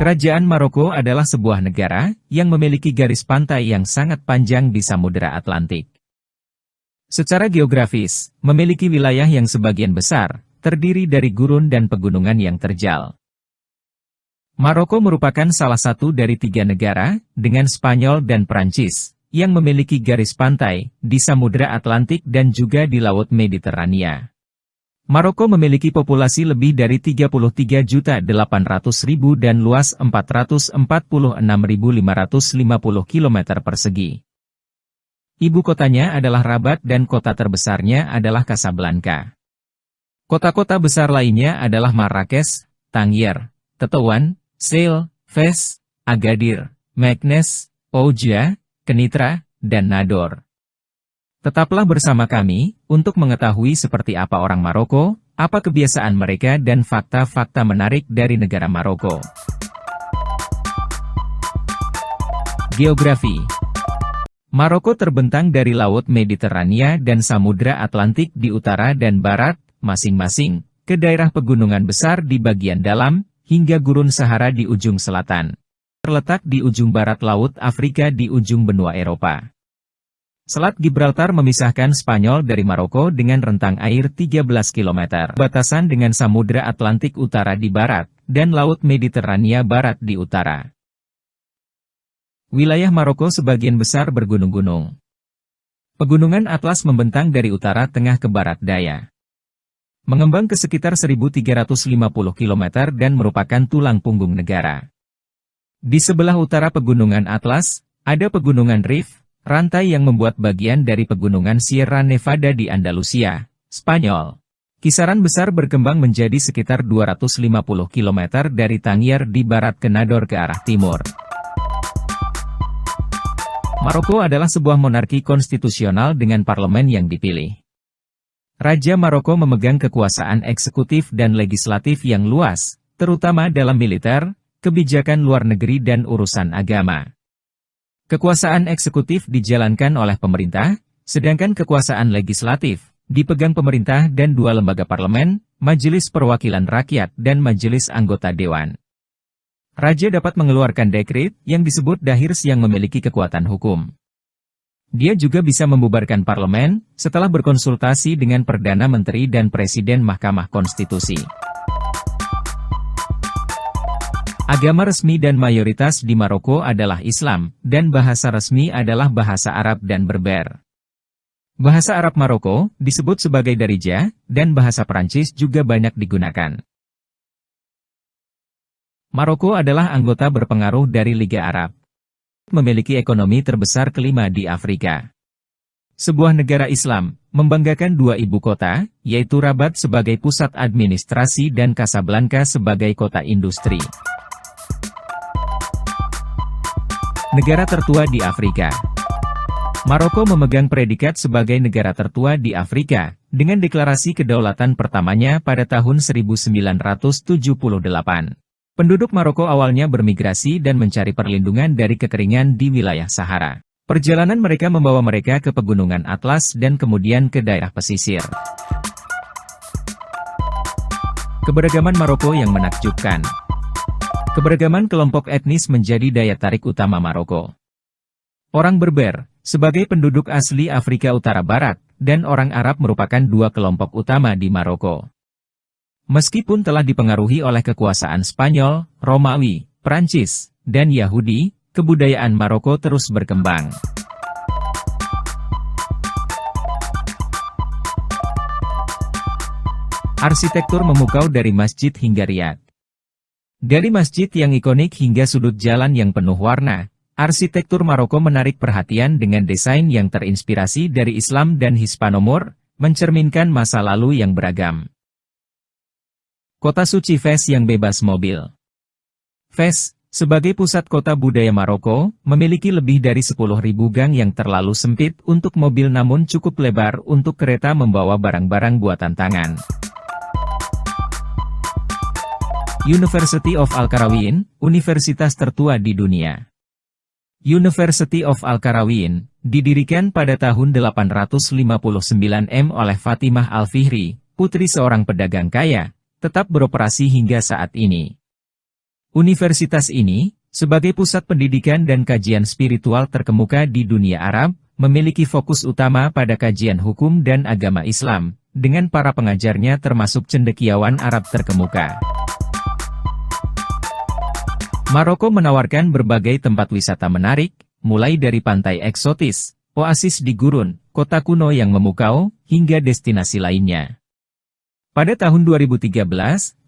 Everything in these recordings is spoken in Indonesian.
Kerajaan Maroko adalah sebuah negara yang memiliki garis pantai yang sangat panjang di Samudera Atlantik. Secara geografis, memiliki wilayah yang sebagian besar terdiri dari gurun dan pegunungan yang terjal. Maroko merupakan salah satu dari 3 negara, dengan Spanyol dan Prancis, yang memiliki garis pantai di Samudera Atlantik dan juga di Laut Mediterania. Maroko memiliki populasi lebih dari 33.800.000 dan luas 446.550 km persegi. Ibu kotanya adalah Rabat dan kota terbesarnya adalah Casablanca. Kota-kota besar lainnya adalah Marrakesh, Tangier, Tetuan, Sail, Fes, Agadir, Meknes, Oujda, Kenitra, dan Nador. Tetaplah bersama kami untuk mengetahui seperti apa orang Maroko, apa kebiasaan mereka dan fakta-fakta menarik dari negara Maroko. Geografi. Maroko terbentang dari Laut Mediterania dan Samudra Atlantik di utara dan barat, masing-masing, ke daerah pegunungan besar di bagian dalam, hingga Gurun Sahara di ujung selatan. Terletak di ujung barat Laut Afrika di ujung benua Eropa. Selat Gibraltar memisahkan Spanyol dari Maroko dengan rentang air 13 km. Batasan dengan Samudra Atlantik Utara di barat, dan Laut Mediterania Barat di utara. Wilayah Maroko sebagian besar bergunung-gunung. Pegunungan Atlas membentang dari utara tengah ke barat daya. Mengembang ke sekitar 1.350 km dan merupakan tulang punggung negara. Di sebelah utara Pegunungan Atlas, ada Pegunungan Rif, rantai yang membuat bagian dari Pegunungan Sierra Nevada di Andalusia, Spanyol. Kisaran besar berkembang menjadi sekitar 250 km dari Tangier di barat ke Nador ke arah timur. Maroko adalah sebuah monarki konstitusional dengan parlemen yang dipilih. Raja Maroko memegang kekuasaan eksekutif dan legislatif yang luas, terutama dalam militer, kebijakan luar negeri dan urusan agama. Kekuasaan eksekutif dijalankan oleh pemerintah, sedangkan kekuasaan legislatif dipegang pemerintah dan 2 lembaga parlemen, Majelis Perwakilan Rakyat dan Majelis Anggota Dewan. Raja dapat mengeluarkan dekret yang disebut dahirs yang memiliki kekuatan hukum. Dia juga bisa membubarkan parlemen setelah berkonsultasi dengan Perdana Menteri dan Presiden Mahkamah Konstitusi. Agama resmi dan mayoritas di Maroko adalah Islam, dan bahasa resmi adalah bahasa Arab dan Berber. Bahasa Arab Maroko disebut sebagai Darija, dan bahasa Perancis juga banyak digunakan. Maroko adalah anggota berpengaruh dari Liga Arab. Memiliki ekonomi terbesar kelima di Afrika. Sebuah negara Islam, membanggakan 2 ibu kota, yaitu Rabat sebagai pusat administrasi dan Casablanca sebagai kota industri. Negara tertua di Afrika. Maroko memegang predikat sebagai negara tertua di Afrika, dengan deklarasi kedaulatan pertamanya pada tahun 1978. Penduduk Maroko awalnya bermigrasi dan mencari perlindungan dari kekeringan di wilayah Sahara. Perjalanan mereka membawa mereka ke Pegunungan Atlas dan kemudian ke daerah pesisir. Keberagaman Maroko yang menakjubkan. Keberagaman kelompok etnis menjadi daya tarik utama Maroko. Orang Berber, sebagai penduduk asli Afrika Utara Barat, dan orang Arab merupakan 2 kelompok utama di Maroko. Meskipun telah dipengaruhi oleh kekuasaan Spanyol, Romawi, Prancis, dan Yahudi, kebudayaan Maroko terus berkembang. Arsitektur memukau dari masjid hingga Riyadh. Dari masjid yang ikonik hingga sudut jalan yang penuh warna, arsitektur Maroko menarik perhatian dengan desain yang terinspirasi dari Islam dan Hispanomor, mencerminkan masa lalu yang beragam. Kota suci Fes yang bebas mobil. Fes, sebagai pusat kota budaya Maroko, memiliki lebih dari 10.000 gang yang terlalu sempit untuk mobil namun cukup lebar untuk kereta membawa barang-barang buatan tangan. University of Al-Qarawiyyin, universitas tertua di dunia. University of Al-Qarawiyyin, didirikan pada tahun 859 oleh Fatimah Al-Fihri, putri seorang pedagang kaya, tetap beroperasi hingga saat ini. Universitas ini, sebagai pusat pendidikan dan kajian spiritual terkemuka di dunia Arab, memiliki fokus utama pada kajian hukum dan agama Islam, dengan para pengajarnya termasuk cendekiawan Arab terkemuka. Maroko menawarkan berbagai tempat wisata menarik, mulai dari pantai eksotis, oasis di gurun, kota kuno yang memukau, hingga destinasi lainnya. Pada tahun 2013,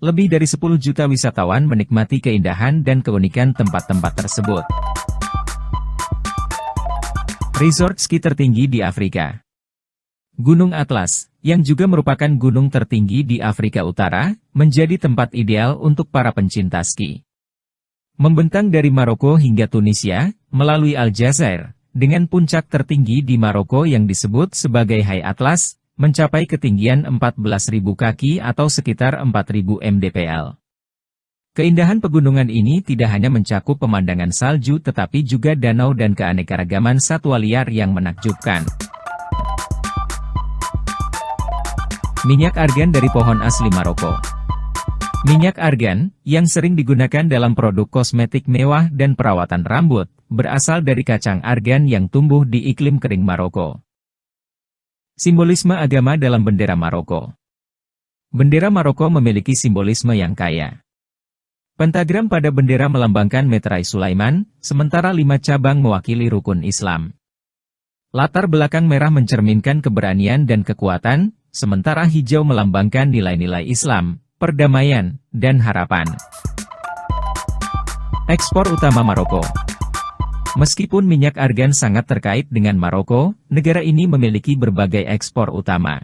lebih dari 10 juta wisatawan menikmati keindahan dan keunikan tempat-tempat tersebut. Resort ski tertinggi di Afrika. Gunung Atlas, yang juga merupakan gunung tertinggi di Afrika Utara, menjadi tempat ideal untuk para pencinta ski. Membentang dari Maroko hingga Tunisia, melalui Aljazair, dengan puncak tertinggi di Maroko yang disebut sebagai High Atlas, mencapai ketinggian 14.000 kaki atau sekitar 4.000 mdpl. Keindahan pegunungan ini tidak hanya mencakup pemandangan salju tetapi juga danau dan keanekaragaman satwa liar yang menakjubkan. Minyak argan dari pohon asli Maroko. Minyak argan, yang sering digunakan dalam produk kosmetik mewah dan perawatan rambut, berasal dari kacang argan yang tumbuh di iklim kering Maroko. Simbolisme agama dalam bendera Maroko. Bendera Maroko memiliki simbolisme yang kaya. Pentagram pada bendera melambangkan Metrai Sulaiman, sementara 5 cabang mewakili rukun Islam. Latar belakang merah mencerminkan keberanian dan kekuatan, sementara hijau melambangkan nilai-nilai Islam, perdamaian, dan harapan. Ekspor utama Maroko. Meskipun minyak argan sangat terkait dengan Maroko, negara ini memiliki berbagai ekspor utama.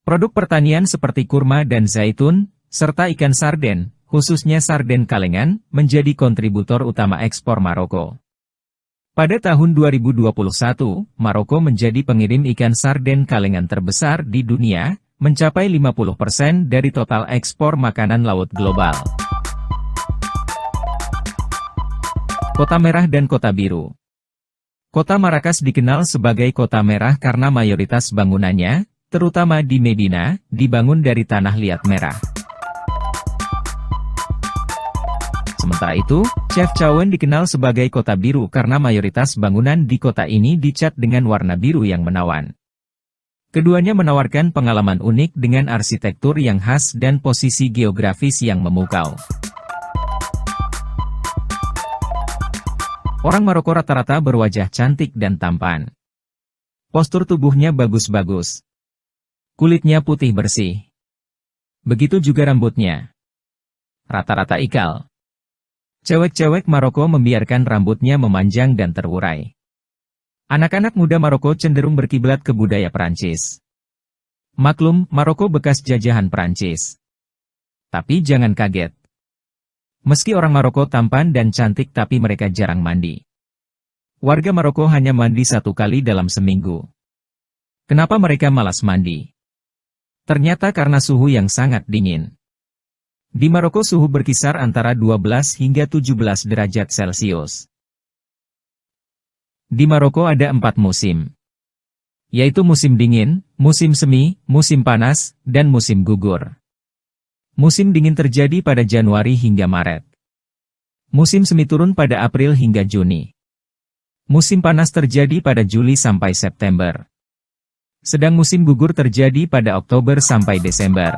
Produk pertanian seperti kurma dan zaitun, serta ikan sarden, khususnya sarden kalengan, menjadi kontributor utama ekspor Maroko. Pada tahun 2021, Maroko menjadi pengirim ikan sarden kalengan terbesar di dunia, mencapai 50% dari total ekspor makanan laut global. Kota Merah dan Kota Biru. Kota Marrakesh dikenal sebagai kota merah karena mayoritas bangunannya, terutama di Medina, dibangun dari tanah liat merah. Sementara itu, Chefchaouen dikenal sebagai kota biru karena mayoritas bangunan di kota ini dicat dengan warna biru yang menawan. Keduanya menawarkan pengalaman unik dengan arsitektur yang khas dan posisi geografis yang memukau. Orang Maroko rata-rata berwajah cantik dan tampan. Postur tubuhnya bagus-bagus. Kulitnya putih bersih. Begitu juga rambutnya. Rata-rata ikal. Cewek-cewek Maroko membiarkan rambutnya memanjang dan terurai. Anak-anak muda Maroko cenderung berkiblat ke budaya Perancis. Maklum, Maroko bekas jajahan Perancis. Tapi jangan kaget. Meski orang Maroko tampan dan cantik tapi mereka jarang mandi. Warga Maroko hanya mandi 1 kali dalam seminggu. Kenapa mereka malas mandi? Ternyata karena suhu yang sangat dingin. Di Maroko suhu berkisar antara 12 hingga 17 derajat Celcius. Di Maroko ada 4 musim. Yaitu musim dingin, musim semi, musim panas, dan musim gugur. Musim dingin terjadi pada Januari hingga Maret. Musim semi turun pada April hingga Juni. Musim panas terjadi pada Juli sampai September. Sedang musim gugur terjadi pada Oktober sampai Desember.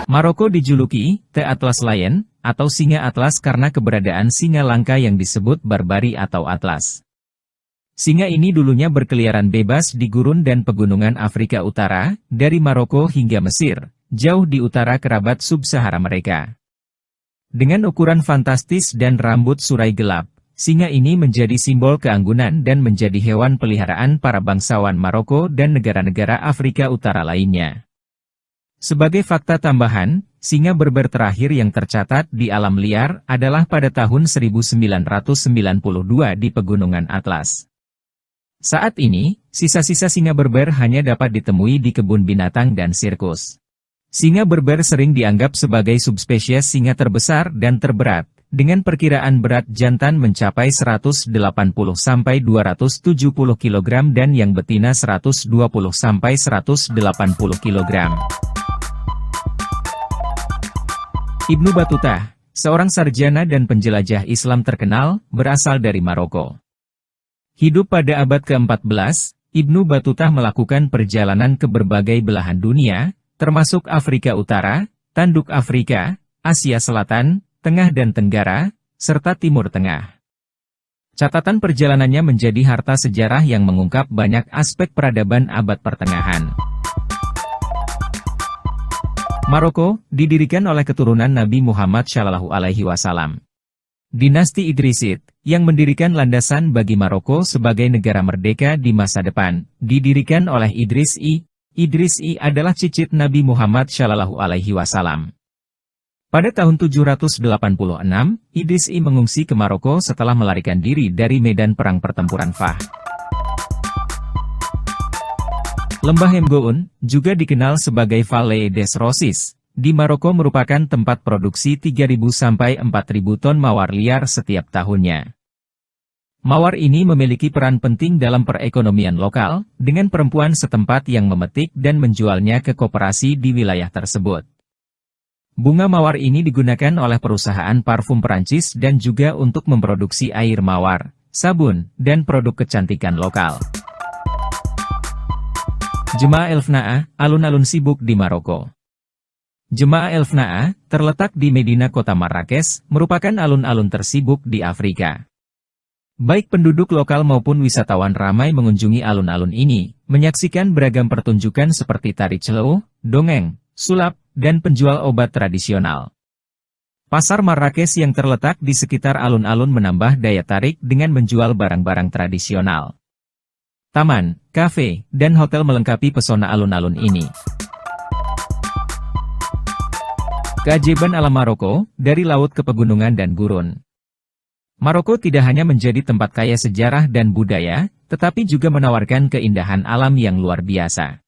Maroko dijuluki The Atlas Lion, atau singa atlas karena keberadaan singa langka yang disebut Barbari atau Atlas. Singa ini dulunya berkeliaran bebas di gurun dan pegunungan Afrika Utara, dari Maroko hingga Mesir, jauh di utara kerabat sub-Sahara mereka. Dengan ukuran fantastis dan rambut surai gelap, singa ini menjadi simbol keanggunan dan menjadi hewan peliharaan para bangsawan Maroko dan negara-negara Afrika Utara lainnya. Sebagai fakta tambahan, singa berber terakhir yang tercatat di alam liar adalah pada tahun 1992 di Pegunungan Atlas. Saat ini, sisa-sisa singa berber hanya dapat ditemui di kebun binatang dan sirkus. Singa berber sering dianggap sebagai subspesies singa terbesar dan terberat, dengan perkiraan berat jantan mencapai 180-270 kg dan yang betina 120-180 kg. Ibnu Battuta, seorang sarjana dan penjelajah Islam terkenal, berasal dari Maroko. Hidup pada abad ke-14, Ibnu Battuta melakukan perjalanan ke berbagai belahan dunia, termasuk Afrika Utara, Tanduk Afrika, Asia Selatan, Tengah dan Tenggara, serta Timur Tengah. Catatan perjalanannya menjadi harta sejarah yang mengungkap banyak aspek peradaban abad pertengahan. Maroko, didirikan oleh keturunan Nabi Muhammad SAW. Dinasti Idrisid, yang mendirikan landasan bagi Maroko sebagai negara merdeka di masa depan, didirikan oleh Idris I. Idris I adalah cicit Nabi Muhammad SAW. Pada tahun 786, Idris I mengungsi ke Maroko setelah melarikan diri dari medan perang pertempuran Fah. Lembah Emgoun, juga dikenal sebagai Vallée des Roses, di Maroko merupakan tempat produksi 3.000 sampai 4.000 ton mawar liar setiap tahunnya. Mawar ini memiliki peran penting dalam perekonomian lokal, dengan perempuan setempat yang memetik dan menjualnya ke koperasi di wilayah tersebut. Bunga mawar ini digunakan oleh perusahaan parfum Perancis dan juga untuk memproduksi air mawar, sabun, dan produk kecantikan lokal. Jemaah El-Fnaa, alun-alun sibuk di Maroko. Jemaah El-Fnaa, terletak di Medina kota Marrakesh, merupakan alun-alun tersibuk di Afrika. Baik penduduk lokal maupun wisatawan ramai mengunjungi alun-alun ini, menyaksikan beragam pertunjukan seperti tari celeuh, dongeng, sulap, dan penjual obat tradisional. Pasar Marrakesh yang terletak di sekitar alun-alun menambah daya tarik dengan menjual barang-barang tradisional. Taman, kafe, dan hotel melengkapi pesona alun-alun ini. Keajaiban alam Maroko, dari laut ke pegunungan dan gurun. Maroko tidak hanya menjadi tempat kaya sejarah dan budaya, tetapi juga menawarkan keindahan alam yang luar biasa.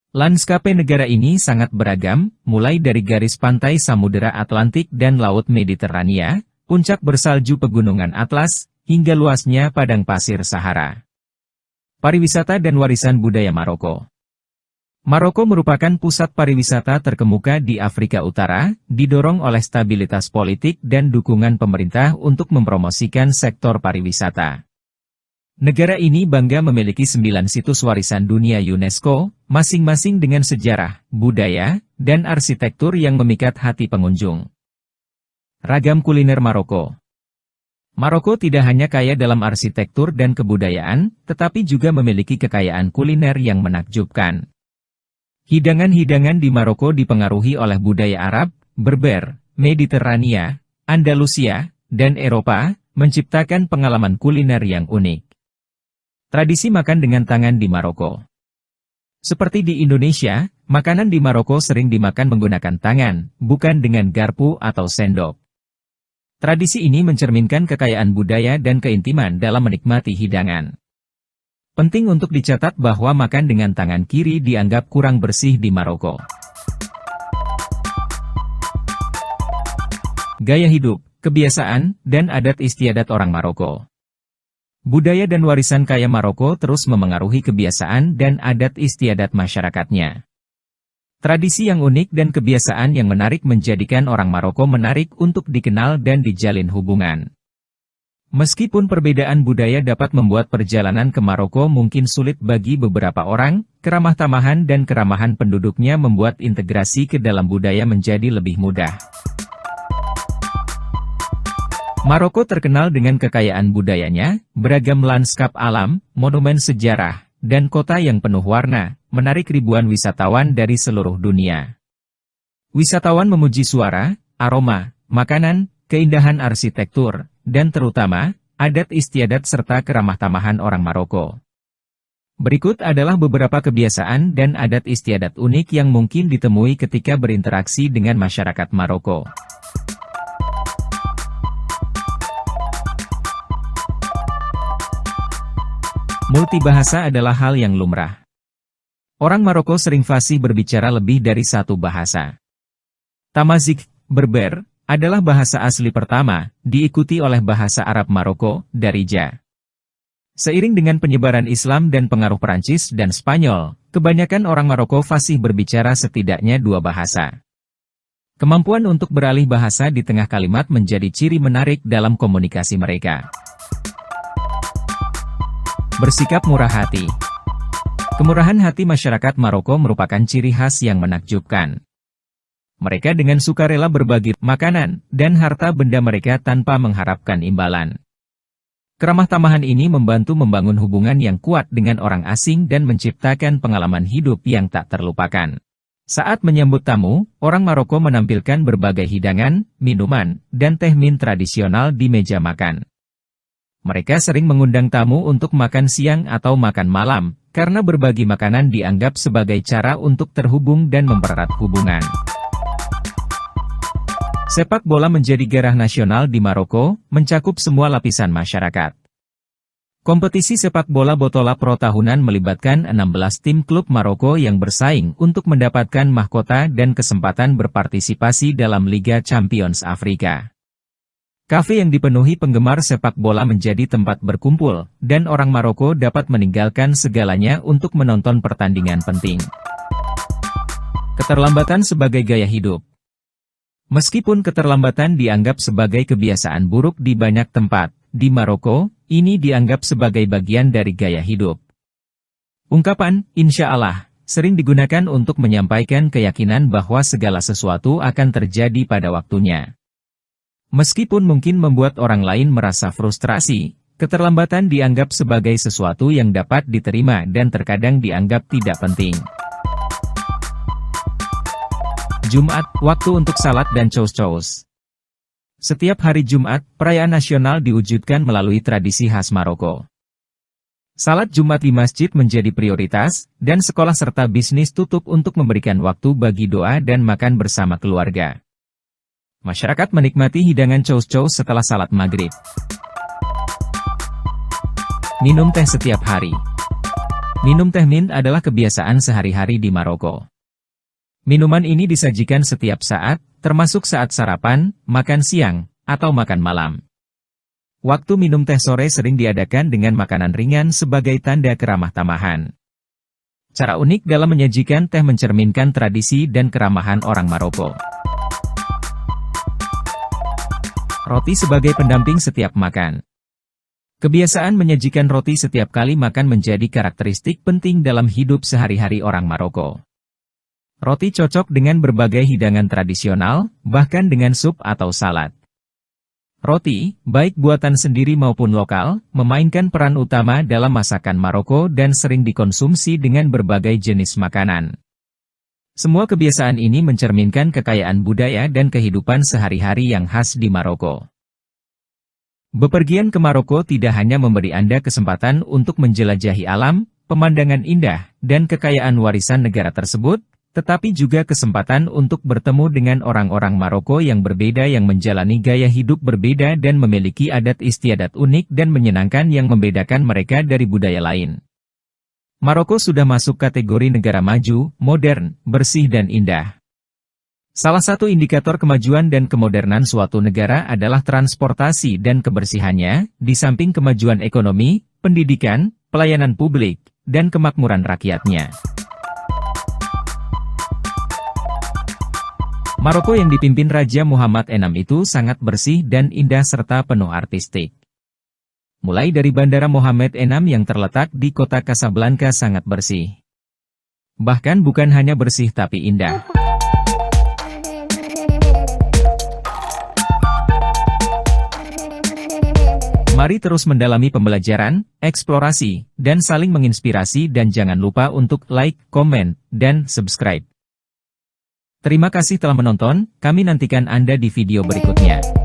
Lanskape negara ini sangat beragam, mulai dari garis pantai Samudera Atlantik dan Laut Mediterania, puncak bersalju Pegunungan Atlas, hingga luasnya padang pasir Sahara. Pariwisata dan warisan budaya Maroko. Maroko merupakan pusat pariwisata terkemuka di Afrika Utara, didorong oleh stabilitas politik dan dukungan pemerintah untuk mempromosikan sektor pariwisata. Negara ini bangga memiliki 9 situs warisan dunia UNESCO, masing-masing dengan sejarah, budaya, dan arsitektur yang memikat hati pengunjung. Ragam kuliner Maroko. Maroko tidak hanya kaya dalam arsitektur dan kebudayaan, tetapi juga memiliki kekayaan kuliner yang menakjubkan. Hidangan-hidangan di Maroko dipengaruhi oleh budaya Arab, Berber, Mediterania, Andalusia, dan Eropa, menciptakan pengalaman kuliner yang unik. Tradisi makan dengan tangan di Maroko. Seperti di Indonesia, makanan di Maroko sering dimakan menggunakan tangan, bukan dengan garpu atau sendok. Tradisi ini mencerminkan kekayaan budaya dan keintiman dalam menikmati hidangan. Penting untuk dicatat bahwa makan dengan tangan kiri dianggap kurang bersih di Maroko. Gaya hidup, kebiasaan, dan adat istiadat orang Maroko. Budaya dan warisan kaya Maroko terus memengaruhi kebiasaan dan adat istiadat masyarakatnya. Tradisi yang unik dan kebiasaan yang menarik menjadikan orang Maroko menarik untuk dikenal dan dijalin hubungan. Meskipun perbedaan budaya dapat membuat perjalanan ke Maroko mungkin sulit bagi beberapa orang, keramah tamahan dan keramahan penduduknya membuat integrasi ke dalam budaya menjadi lebih mudah. Maroko terkenal dengan kekayaan budayanya, beragam lanskap alam, monumen sejarah, dan kota yang penuh warna, menarik ribuan wisatawan dari seluruh dunia. Wisatawan memuji suara, aroma, makanan, keindahan arsitektur, dan terutama, adat istiadat serta keramah tamahan orang Maroko. Berikut adalah beberapa kebiasaan dan adat istiadat unik yang mungkin ditemui ketika berinteraksi dengan masyarakat Maroko. Multibahasa adalah hal yang lumrah. Orang Maroko sering fasih berbicara lebih dari satu bahasa. Tamazight, Berber, adalah bahasa asli pertama, diikuti oleh bahasa Arab Maroko, Darija. Seiring dengan penyebaran Islam dan pengaruh Perancis dan Spanyol, kebanyakan orang Maroko fasih berbicara setidaknya 2 bahasa. Kemampuan untuk beralih bahasa di tengah kalimat menjadi ciri menarik dalam komunikasi mereka. Bersikap murah hati. Kemurahan hati masyarakat Maroko merupakan ciri khas yang menakjubkan. Mereka dengan sukarela berbagi makanan dan harta benda mereka tanpa mengharapkan imbalan. Keramah tamahan ini membantu membangun hubungan yang kuat dengan orang asing dan menciptakan pengalaman hidup yang tak terlupakan. Saat menyambut tamu, orang Maroko menampilkan berbagai hidangan, minuman, dan teh min tradisional di meja makan. Mereka sering mengundang tamu untuk makan siang atau makan malam, karena berbagi makanan dianggap sebagai cara untuk terhubung dan mempererat hubungan. Sepak bola menjadi gairah nasional di Maroko, mencakup semua lapisan masyarakat. Kompetisi sepak bola Botola Pro tahunan melibatkan 16 tim klub Maroko yang bersaing untuk mendapatkan mahkota dan kesempatan berpartisipasi dalam Liga Champions Afrika. Kafe yang dipenuhi penggemar sepak bola menjadi tempat berkumpul, dan orang Maroko dapat meninggalkan segalanya untuk menonton pertandingan penting. Keterlambatan sebagai gaya hidup. Meskipun keterlambatan dianggap sebagai kebiasaan buruk di banyak tempat, di Maroko, ini dianggap sebagai bagian dari gaya hidup. Ungkapan, insya Allah, sering digunakan untuk menyampaikan keyakinan bahwa segala sesuatu akan terjadi pada waktunya. Meskipun mungkin membuat orang lain merasa frustrasi, keterlambatan dianggap sebagai sesuatu yang dapat diterima dan terkadang dianggap tidak penting. Jumat, waktu untuk salat dan cous-cous. Setiap hari Jumat, perayaan nasional diwujudkan melalui tradisi khas Maroko. Salat Jumat di masjid menjadi prioritas, dan sekolah serta bisnis tutup untuk memberikan waktu bagi doa dan makan bersama keluarga. Masyarakat menikmati hidangan cous-cous setelah salat maghrib. Minum teh setiap hari. Minum teh mint adalah kebiasaan sehari-hari di Maroko. Minuman ini disajikan setiap saat, termasuk saat sarapan, makan siang, atau makan malam. Waktu minum teh sore sering diadakan dengan makanan ringan sebagai tanda keramah tamahan. Cara unik dalam menyajikan teh mencerminkan tradisi dan keramahan orang Maroko. Roti sebagai pendamping setiap makan. Kebiasaan menyajikan roti setiap kali makan menjadi karakteristik penting dalam hidup sehari-hari orang Maroko. Roti cocok dengan berbagai hidangan tradisional, bahkan dengan sup atau salad. Roti, baik buatan sendiri maupun lokal, memainkan peran utama dalam masakan Maroko dan sering dikonsumsi dengan berbagai jenis makanan. Semua kebiasaan ini mencerminkan kekayaan budaya dan kehidupan sehari-hari yang khas di Maroko. Bepergian ke Maroko tidak hanya memberi Anda kesempatan untuk menjelajahi alam, pemandangan indah, dan kekayaan warisan negara tersebut, tetapi juga kesempatan untuk bertemu dengan orang-orang Maroko yang berbeda yang menjalani gaya hidup berbeda dan memiliki adat istiadat unik dan menyenangkan yang membedakan mereka dari budaya lain. Maroko sudah masuk kategori negara maju, modern, bersih dan indah. Salah satu indikator kemajuan dan kemodernan suatu negara adalah transportasi dan kebersihannya, di samping kemajuan ekonomi, pendidikan, pelayanan publik, dan kemakmuran rakyatnya. Maroko yang dipimpin Raja Muhammad VI itu sangat bersih dan indah serta penuh artistik. Mulai dari Bandara Mohammed VI yang terletak di kota Casablanca sangat bersih. Bahkan bukan hanya bersih tapi indah. Mari terus mendalami pembelajaran, eksplorasi, dan saling menginspirasi dan jangan lupa untuk like, komen, dan subscribe. Terima kasih telah menonton, kami nantikan Anda di video berikutnya.